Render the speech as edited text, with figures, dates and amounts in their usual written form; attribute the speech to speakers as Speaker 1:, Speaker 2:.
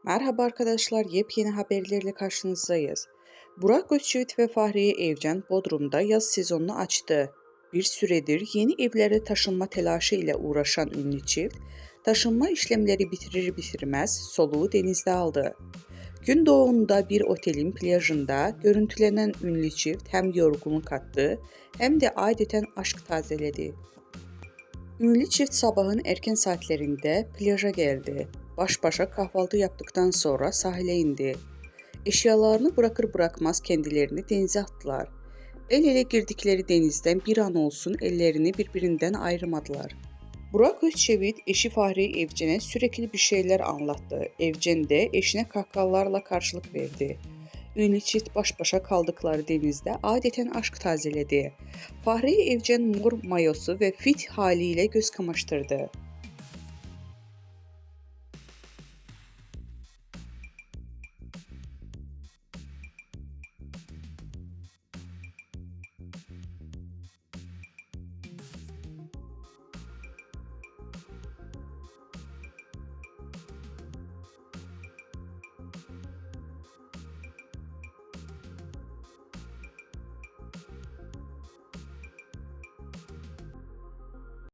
Speaker 1: Merhaba arkadaşlar, yepyeni haberlerle karşınızdayız. Burak Özçivit ve Fahriye Evcen Bodrum'da yaz sezonunu açtı. Bir süredir yeni evlere taşınma telaşı ile uğraşan ünlü çift, taşınma işlemleri bitirir bitirmez soluğu denizde aldı. Gün doğumunda bir otelin plajında görüntülenen ünlü çift hem yorgunluk attı hem de adeten aşk tazeledi. Ünlü çift sabahın erken saatlerinde plaja geldi. Baş başa kahvaltı yaptıktan sonra sahile indi. Eşyalarını bırakır bırakmaz kendilerini denize attılar. El ele girdikleri denizden bir an olsun ellerini birbirinden ayırmadılar. Burak Özçivit eşi Fahriye Evcen'e sürekli bir şeyler anlattı. Evcen de eşine kahkahalarla karşılık verdi. Ünlü çift baş başa kaldıkları denizde adeten aşk tazeledi. Fahriye Evcen mor mayosu ve fit haliyle göz kamaştırdı.